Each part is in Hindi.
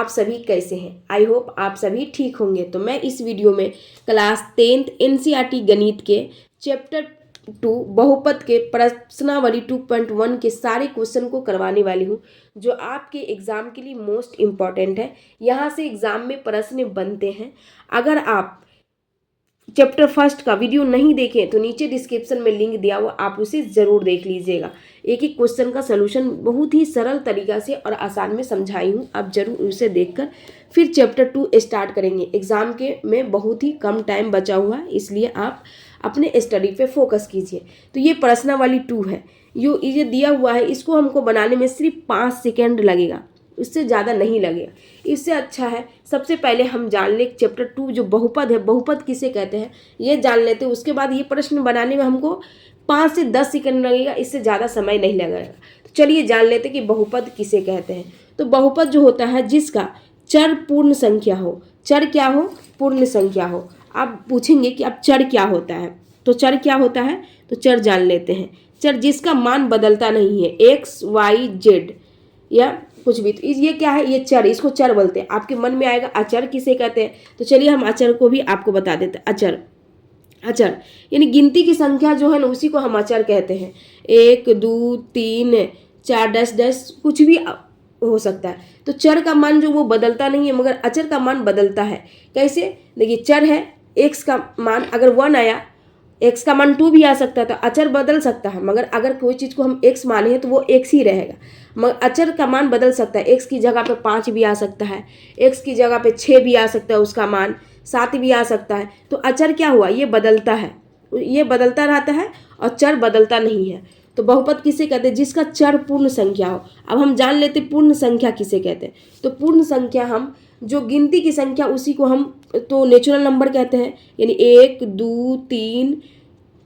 आप सभी कैसे हैं? आई होप आप सभी ठीक होंगे। तो मैं इस वीडियो में क्लास 10th एनसीईआरटी गणित के चैप्टर 2 बहुपद के प्रश्नावली 2.1 के सारे क्वेश्चन को करवाने वाली हूँ, जो आपके एग्जाम के लिए मोस्ट इम्पॉर्टेंट है। यहाँ से एग्जाम में प्रश्न बनते हैं। अगर आप चैप्टर फर्स्ट का वीडियो नहीं देखें तो नीचे डिस्क्रिप्शन में लिंक दिया हुआ, आप उसे ज़रूर देख लीजिएगा। एक एक क्वेश्चन का सलूशन बहुत ही सरल तरीका से और आसान में समझाई हूँ, आप जरूर उसे देखकर फिर चैप्टर 2 स्टार्ट करेंगे। एग्ज़ाम के में बहुत ही कम टाइम बचा हुआ है, इसलिए आप अपने स्टडी पे फोकस कीजिए। तो ये प्रश्नावली 2 है, ये दिया हुआ है। इसको हमको बनाने में सिर्फ 5 सेकेंड लगेगा, इससे ज़्यादा नहीं लगेगा। इससे अच्छा है सबसे पहले हम जान लें चैप्टर 2 जो बहुपद है, बहुपद किसे कहते हैं ये जान लेते हैं। उसके बाद ये प्रश्न बनाने में हमको 5 से 10 सेकंड लगेगा, इससे ज़्यादा समय नहीं लगेगा। तो चलिए जान लेते कि बहुपद किसे कहते हैं। तो बहुपद जो होता है जिसका चर पूर्ण संख्या हो। चर क्या हो? पूर्ण संख्या हो। आप पूछेंगे कि अब चर क्या होता है, तो चर क्या होता है, तो चर जान लेते हैं। चर जिसका मान बदलता नहीं है, एक्स वाई जेड या कुछ भी। तो ये क्या है? ये चर, इसको चर बोलते हैं। आपके मन में आएगा अचर किसे कहते हैं, तो चलिए हम अचर को भी आपको बता देते हैं। अचर, अचर यानी गिनती की संख्या जो है ना, उसी को हम अचर कहते हैं। 1 2 3 4 10 कुछ भी हो सकता है। तो चर का मान जो वो बदलता नहीं है, मगर अचर का मान बदलता है। कैसे? देखिए, चर है एक्स का मान अगर 1 आया, एक्स का मान 2 भी आ सकता है, तो अचर बदल सकता है। मगर अगर कोई चीज़ को हम एक्स माने हैं तो वो एक्स ही रहेगा। मगर अचर का मान बदल सकता है। एक्स की जगह पे 5 भी आ सकता है, एक्स की जगह पे 6 भी आ सकता है, उसका मान 7 भी आ सकता है। तो अचर क्या हुआ? ये बदलता है, ये बदलता रहता है और चर बदलता नहीं है। तो बहुपद किसे कहते हैं? जिसका चर पूर्ण संख्या हो। अब हम जान लेते पूर्ण संख्या किसे कहते हैं। तो पूर्ण संख्या हम जो गिनती की संख्या उसी को हम तो नेचुरल नंबर कहते हैं, यानी 1 2 3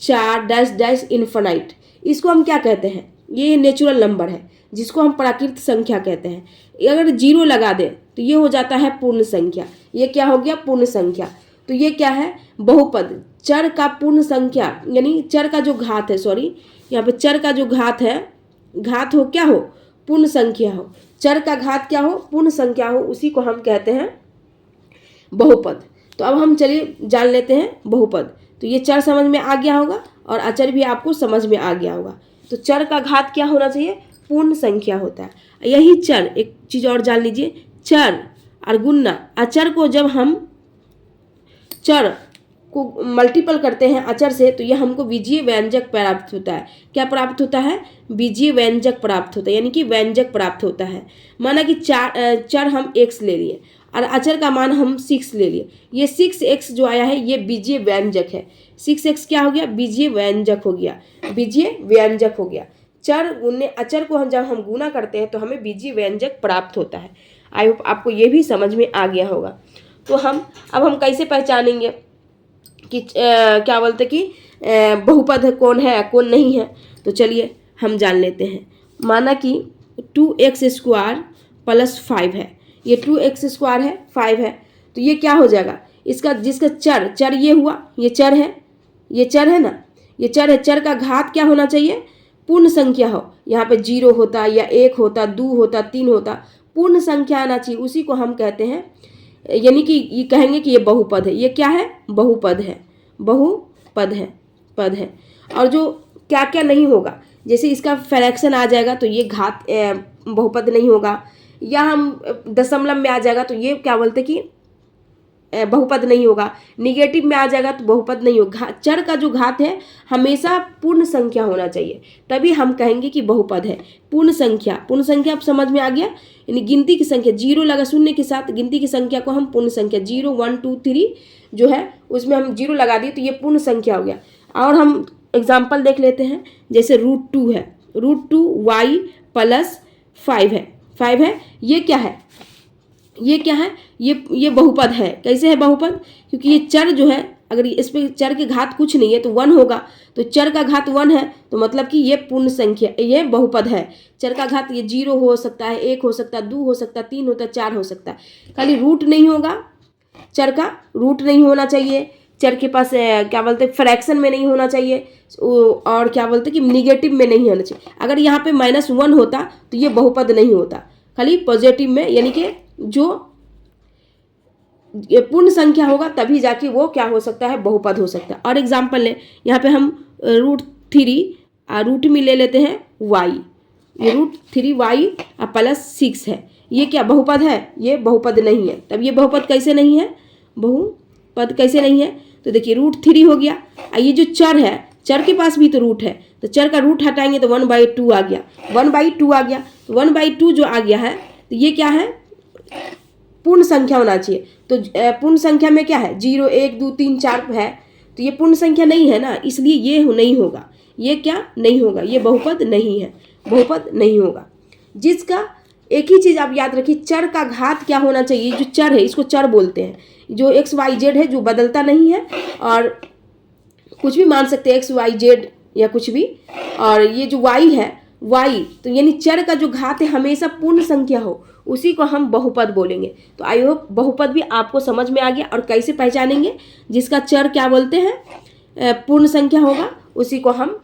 4 डैश इन्फिनाइट। इसको हम क्या कहते हैं? ये नेचुरल नंबर है, जिसको हम प्राकृत संख्या कहते हैं। अगर 0 लगा दें तो ये हो जाता है पूर्ण संख्या। ये क्या हो गया? पूर्ण संख्या। तो ये क्या है? बहुपद। चर का पूर्ण संख्या यानी चर का जो घात है, सॉरी यहाँ पे चर का जो घात है, घात हो क्या हो? पूर्ण संख्या हो। चर का घात क्या हो? पूर्ण संख्या हो, उसी को हम कहते हैं बहुपद। तो अब हम चलिए जान लेते हैं बहुपद। तो ये चर समझ में आ गया होगा और अचर भी आपको समझ में आ गया होगा। तो चर का घात क्या होना चाहिए? पूर्ण संख्या होता है। यही चर, एक चीज़ और जान लीजिए, चर और गुणा। अचर को जब हम चर को मल्टीपल करते हैं अचर से, तो यह हमको बीजीय व्यंजक प्राप्त होता है। क्या प्राप्त होता है? बीजीय व्यंजक प्राप्त होता है, यानी कि व्यंजक प्राप्त होता है। माना कि चर हम x ले लिए और अचर का मान हम 6 ले लिए। ये 6x जो आया है ये बीजीय व्यंजक है। 6x क्या हो गया? बीजीय व्यंजक हो गया, बीजीय व्यंजक हो गया। चर गुने अचर को जब हम गुना करते हैं तो हमें बीजीय व्यंजक प्राप्त होता है। आई होप आपको ये भी समझ में आ गया होगा। तो हम कैसे पहचानेंगे कि क्या बोलते कि बहुपद कौन है कौन नहीं है? तो चलिए हम जान लेते हैं। माना कि 2x² + 5 है, ये 2x² है, 5 है। तो ये क्या हो जाएगा? इसका जिसका चर ये हुआ, ये चर है, ये चर है ना, ये चर है। चर का घात क्या होना चाहिए? पूर्ण संख्या हो। यहाँ पे 0 होता या 1 होता, 2 होता, 3 होता, पूर्ण संख्या आना चाहिए, उसी को हम कहते हैं, यानी कि ये कहेंगे कि ये बहुपद है। ये क्या है? बहुपद है, बहुपद है, पद है। और जो क्या क्या नहीं होगा, जैसे इसका फ्रैक्शन आ जाएगा तो ये घात बहुपद नहीं होगा, या हम दशमलव में आ जाएगा तो ये क्या बोलते कि बहुपद नहीं होगा, निगेटिव में आ जाएगा तो बहुपद नहीं होगा। चर का जो घात है हमेशा पूर्ण संख्या होना चाहिए, तभी हम कहेंगे कि बहुपद है। पूर्ण संख्या, पूर्ण संख्या अब समझ में आ गया, यानी गिनती की संख्या 0 लगा शून्य के साथ, गिनती की संख्या को हम पूर्ण संख्या 0 1 2 3 जो है उसमें हम 0 लगा दिए तो ये पूर्ण संख्या हो गया। और हम एग्जाम्पल देख लेते हैं, जैसे √2 है, √2y + 5 है, 5 है। ये क्या है? ये क्या है? ये बहुपद है। कैसे है बहुपद? क्योंकि ये चर जो है, अगर इस पे चर के घात कुछ नहीं है तो 1 होगा, तो चर का घात 1 है, तो मतलब कि ये पूर्ण संख्या, ये बहुपद है। चर का घात ये 0 हो सकता है, 1 हो सकता है, 2 हो सकता है, 3 होता है, 4 हो सकता है। खाली रूट नहीं होगा, चर का रूट नहीं होना चाहिए, चर के पास क्या बोलते हैं फ्रैक्शन में नहीं होना चाहिए, और क्या बोलते हैं कि निगेटिव में नहीं होना चाहिए। अगर यहाँ पे -1 होता तो ये बहुपद नहीं होता, खाली पॉजिटिव में, यानी कि जो ये पूर्ण संख्या होगा तभी जाके वो क्या हो सकता है, बहुपद हो सकता है। और एग्जाम्पल लें, यहाँ पे हम √3 रूट में ले लेते हैं y, ये √3y प्लस 6 है, ये क्या बहुपद है? ये बहुपद नहीं है। तब ये बहुपद कैसे नहीं है, बहुपद कैसे नहीं है? तो देखिए √3 हो गया, ये जो चर है, चर के पास भी तो रूट है, तो चर का रूट हटाएंगे तो 1/2 आ गया, 1/2 आ गया, तो 1/2 जो आ गया है तो ये क्या है, पूर्ण संख्या होना चाहिए। तो पूर्ण संख्या में क्या है, 0 1 2 3 4 है, तो ये पूर्ण संख्या नहीं है ना, इसलिए ये नहीं होगा। ये क्या नहीं होगा, ये बहुपद नहीं है, बहुपद नहीं होगा। जिसका एक ही चीज़ आप याद रखिए, चर का घात क्या होना चाहिए। जो चर है इसको चर बोलते हैं, जो XYZ है जो बदलता नहीं है, और कुछ भी मान सकते हैं XYZ या कुछ भी। और ये जो y है, y तो यानी चर का जो घात है हमेशा पूर्ण संख्या हो, उसी को हम बहुपद बोलेंगे। तो आई होप बहुपद भी आपको समझ में आ गया। और कैसे पहचानेंगे, जिसका चर क्या बोलते हैं, पूर्ण संख्या होगा, उसी को हम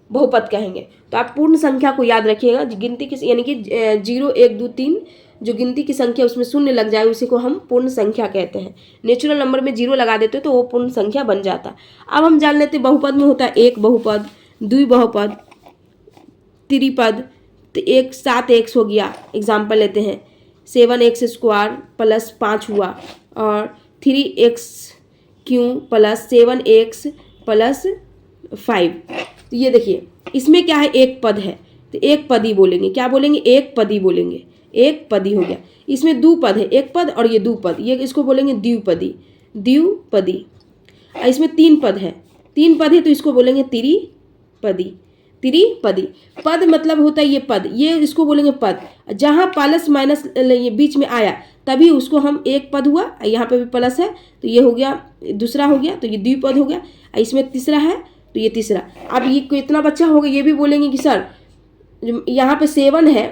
बहुपद कहेंगे। तो आप पूर्ण संख्या को याद रखिएगा, गिनती की यानी कि 0 1 2 3 जो गिनती की संख्या उसमें शून्य लग जाए उसी को हम पूर्ण संख्या कहते हैं। नेचुरल नंबर में 0 लगा देते तो वो पूर्ण संख्या बन जाता। अब हम जान लेते बहुपद में होता है एक बहुपद, द्वि बहुपद, त्रिपद। तो 7x हो गया, एग्जाम्पल लेते हैं 7x² प्लस 5 हुआ, और 3x³ प्लस 7x प्लस 5। तो ये देखिए इसमें क्या है, एक पद है, तो एक पदी बोलेंगे। क्या बोलेंगे, एक पदी बोलेंगे, एक पदी हो गया। इसमें दो पद है, एक पद और ये दो पद, ये इसको बोलेंगे द्विपदी, द्विपदी। इसमें तीन पद है, तीन पद है तो इसको बोलेंगे त्रिपदी, त्रिपदी। पद मतलब होता है ये पद, ये इसको बोलेंगे पद। जहाँ प्लस माइनस ये बीच में आया तभी उसको हम एक पद हुआ, यहाँ पे भी प्लस है तो ये हो गया दूसरा हो गया, तो ये द्विपद हो गया। इसमें तीसरा है तो ये तीसरा। अब ये कितना बच्चा होगा, ये भी बोलेंगे कि सर यहाँ पे 7 है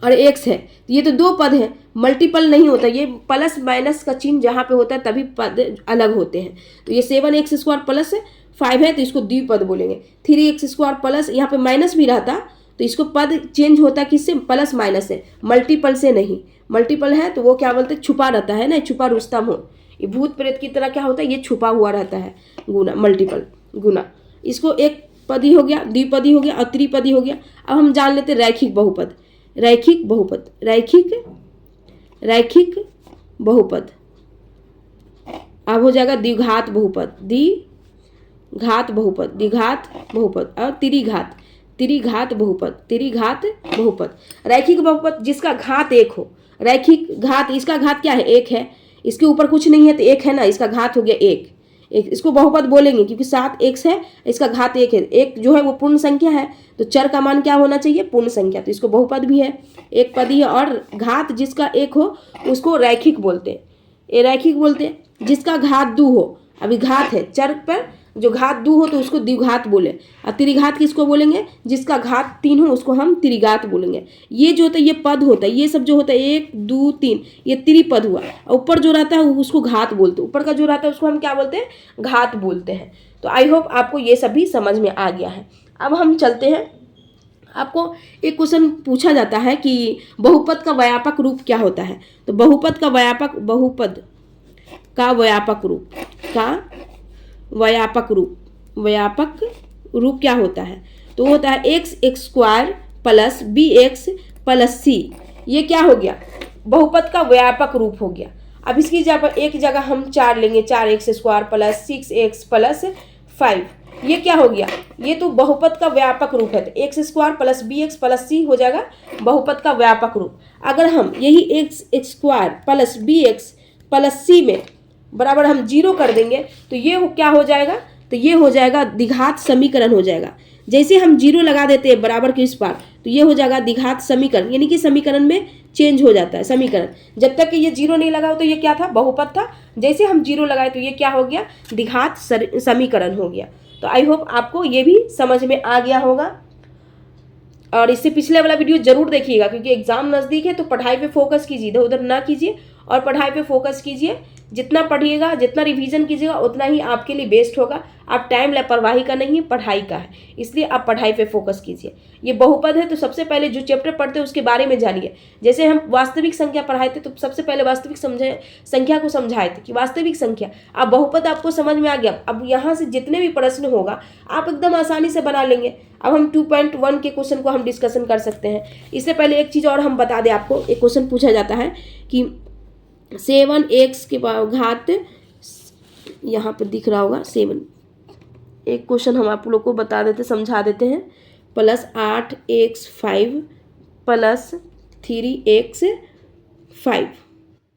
और x है, तो ये तो दो पद है, मल्टीपल नहीं होता। ये प्लस माइनस का चिन्ह जहाँ पे होता है तभी पद अलग होते हैं। तो ये 7x² प्लस 5 है तो इसको द्विपद बोलेंगे। 3x² प्लस यहाँ पे माइनस भी रहता तो इसको पद चेंज होता किससे, प्लस माइनस से, मल्टीपल से नहीं। मल्टीपल है तो वो क्या बोलते हैं, छुपा रहता है ना, छुपा रुस्तम हो, ये भूत प्रेत की तरह क्या होता है, ये छुपा हुआ रहता है। गुना, मल्टीपल गुना, इसको एक पदी हो गया, द्विपदी हो गया और त्रिपदी हो गया। अब हम जान लेते हैं रैखिक बहुपद, रैखिक बहुपद, रैखिक बहुपद। अब हो जाएगा द्विघात बहुपद, द्विघात बहुपद, द्विघात बहुपद और त्रिघात, त्रिघात बहुपद, त्रिघात बहुपद। रैखिक बहुपद जिसका घात एक हो, रैखिक घात, इसका घात क्या है, एक है, इसके ऊपर कुछ नहीं है तो एक है ना, इसका घात हो गया एक, इसको बहुपद बोलेंगे क्योंकि 7x है, इसका घात एक है। एक जो है वो पूर्ण संख्या है तो चर का मान क्या होना चाहिए, पूर्ण संख्या, तो इसको बहुपद भी है, एक पदी है। और घात जिसका एक हो उसको रैखिक बोलते हैं, ये रैखिक बोलते हैं। जिसका घात 2 हो, अभी घात है चर पर, जो घात 2 हो तो उसको द्विघात बोले। और त्रिघात किसको बोलेंगे, जिसका घात 3 हो उसको हम त्रिघात बोलेंगे। ये जो होता है ये पद होता है, ये सब जो होता है 1 2 3 ये त्रिपद हुआ। ऊपर जो रहता है उसको घात बोलते हैं, ऊपर का जो रहता है उसको हम क्या बोलते हैं, घात बोलते हैं। तो आई होप आपको ये सब भी समझ में आ गया है। अब हम चलते हैं, आपको एक क्वेश्चन पूछा जाता है कि बहुपद का व्यापक रूप क्या होता है। तो बहुपद का व्यापक, बहुपद का व्यापक रूप, का व्यापक रूप, व्यापक रूप क्या होता है, तो होता है x² plus bx plus c। ये क्या हो गया, बहुपद का व्यापक रूप हो गया। अब इसकी जगह एक जगह हम 4 लेंगे, 4x² प्लस 6x प्लस 5, ये क्या हो गया, ये तो बहुपद का व्यापक रूप है। तो x² plus bx plus c हो जाएगा बहुपद का व्यापक रूप। अगर हम यही x² plus bx plus c में बराबर हम 0 कर देंगे तो ये क्या हो जाएगा, तो ये हो जाएगा द्विघात समीकरण हो जाएगा। जैसे हम 0 लगा देते हैं बराबर के इस पार तो ये हो जाएगा द्विघात समीकरण, यानी कि समीकरण में चेंज हो जाता है समीकरण। जब तक कि ये 0 नहीं लगा हो तो ये क्या था, बहुपद था। जैसे हम 0 लगाए तो ये क्या हो गया, द्विघात समीकरण हो गया। तो आई होप आपको ये भी समझ में आ गया होगा। और इससे पिछले वाला वीडियो जरूर देखिएगा क्योंकि एग्जाम नज़दीक है तो पढ़ाई पे फोकस कीजिए, इधर उधर ना कीजिए। और पढ़ाई पे फोकस कीजिए। जितना पढ़िएगा, जितना रिवीजन कीजिएगा, उतना ही आपके लिए बेस्ट होगा। आप टाइम लापरवाही का नहीं है, पढ़ाई का है, इसलिए आप पढ़ाई पे फोकस कीजिए। ये बहुपद है तो सबसे पहले जो चैप्टर पढ़ते हैं उसके बारे में जानिए। जैसे हम वास्तविक संख्या पढ़ाए थे तो सबसे पहले वास्तविक संख्या को समझाए थे कि वास्तविक संख्या। अब बहुपद आपको समझ में आ गया। अब यहाँ से जितने भी प्रश्न होगा आप एकदम आसानी से बना लेंगे। अब हम 2.1 के क्वेश्चन को हम डिस्कशन कर सकते हैं। इससे पहले एक चीज़ और हम बता दें आपको, एक क्वेश्चन पूछा जाता है कि 7x के घात, यहाँ पर दिख रहा होगा 7, एक क्वेश्चन हम आप लोग को बता देते, समझा देते हैं। प्लस 8x5 प्लस 3x5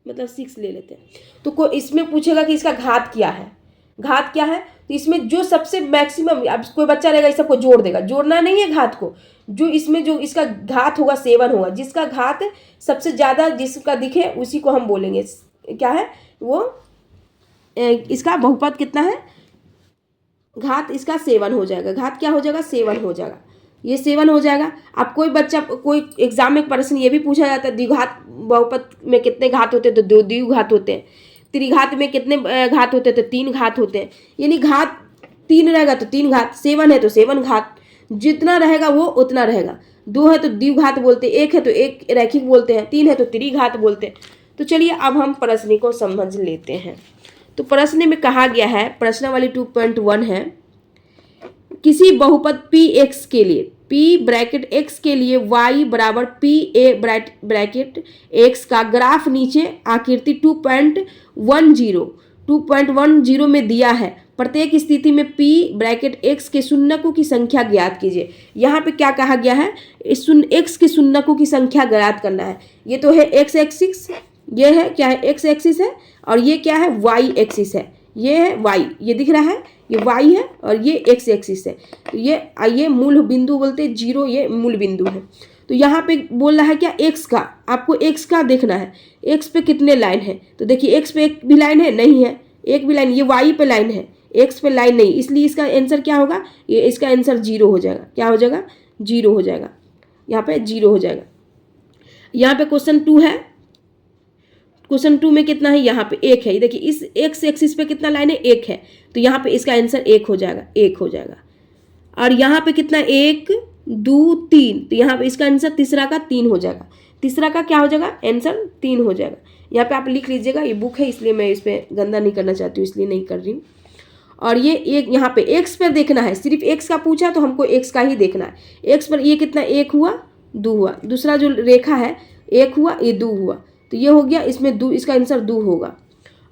मतलब 6 ले लेते हैं। तो इसमें पूछेगा कि इसका घात क्या है। घात क्या है तो इसमें जो सबसे मैक्सिमम, अब कोई बच्चा रहेगा इस सबको जोड़ देगा, जोड़ना नहीं है घात को। जो इसमें जो इसका घात होगा 7 होगा, जिसका घात सबसे ज़्यादा जिसका दिखे उसी को हम बोलेंगे क्या है वो, इसका बहुपद कितना है, घात इसका 7 हो जाएगा। घात क्या हो जाएगा, 7 हो जाएगा, ये 7 हो जाएगा। अब कोई बच्चा, कोई एग्जाम में प्रश्न ये भी पूछा जाता है द्विघात बहुपद में कितने घात होते हैं, तो 2 द्विघात होते हैं। त्रिघात में कितने घात होते हैं, तो 3 घात होते हैं। यानी घात 3 रहेगा तो 3 घात, 7 है तो 7 घात, जितना रहेगा वो उतना रहेगा। 2 है तो द्विघात बोलते हैं, 1 है तो एक रैखिक बोलते हैं, 3 है तो त्रिघात बोलते हैं। तो चलिए अब हम प्रश्न को समझ लेते हैं। तो प्रश्न में कहा गया है, प्रश्नावली 2.1 है, किसी बहुपद px के लिए, p ब्रैकेट x के लिए y बराबर p a ब्रैकेट x का ग्राफ नीचे आकृति 2.10 में दिया है। प्रत्येक स्थिति में p ब्रैकेट x के शून्यकों की संख्या ज्ञात कीजिए। यहाँ पे क्या कहा गया है, x के शून्यकों की संख्या ज्ञात करना है। ये तो है x एक्सिस, ये है क्या है, x एक्सिस है, और ये क्या है, y एक्सिस है। ये है y, ये दिख रहा है, ये y है, और ये x एक्सिस है। ये मूल बिंदु बोलते हैं 0, ये मूल बिंदु है। तो यहाँ पे बोल रहा है क्या, x का, आपको x का देखना है, x पे कितने लाइन है। तो देखिए x पे एक भी लाइन है, नहीं है, एक भी लाइन, ये y पे लाइन है, x पे लाइन नहीं, इसलिए इसका आंसर क्या होगा, ये इसका आंसर 0 हो जाएगा। क्या हो जाएगा, 0 हो जाएगा, यहाँ पे 0 हो जाएगा। यहाँ पे क्वेश्चन 2 है, क्वेश्चन 2 में कितना है, यहाँ पे 1 है। देखिए इस x एक्सिस पे कितना लाइन है, 1 है, तो यहाँ पे इसका आंसर 1 हो जाएगा, 1 हो जाएगा। और यहाँ पे कितना, 1 2 3, तो यहाँ पे इसका आंसर तीसरा का 3 हो जाएगा। तीसरा का क्या हो जाएगा, आंसर 3 हो जाएगा। यहाँ पे आप लिख लीजिएगा, ये बुक है इसलिए मैं इस पर गंदा नहीं करना चाहती हूँ, इसलिए नहीं कर रही हूँ। और ये एक यहाँ पे x पर देखना है, सिर्फ x का पूछा तो हमको x का ही देखना है। x पर ये कितना, 1 हुआ 2 हुआ, दूसरा जो रेखा है 1 हुआ, ये 2 हुआ, तो ये हो गया, इसमें 2, इसका आंसर 2 होगा।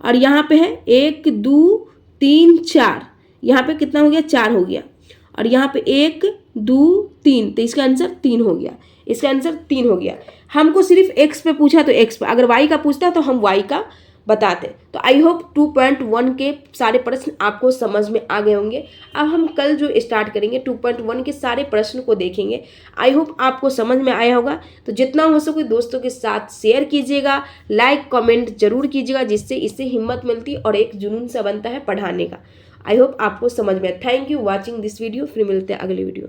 और यहाँ पे है 1 2 3 4, यहाँ पे कितना हो गया, 4 हो गया। और यहाँ पे 1 2 3, तो इसका आंसर 3 हो गया, इसका आंसर 3 हो गया। हमको सिर्फ x पे पूछा तो x पे, अगर y का पूछता तो हम y का बताते। तो आई होप 2.1 के सारे प्रश्न आपको समझ में आ गए होंगे। अब हम कल जो स्टार्ट करेंगे 2.1 के सारे प्रश्न को देखेंगे। आई होप आपको समझ में आया होगा। तो जितना हो सके दोस्तों के साथ शेयर कीजिएगा, लाइक कमेंट जरूर कीजिएगा, जिससे इससे हिम्मत मिलती और एक जुनून सा बनता है पढ़ाने का। आई होप आपको समझ में। Thank you watching this video. फिर मिलते हैं अगले वीडियो।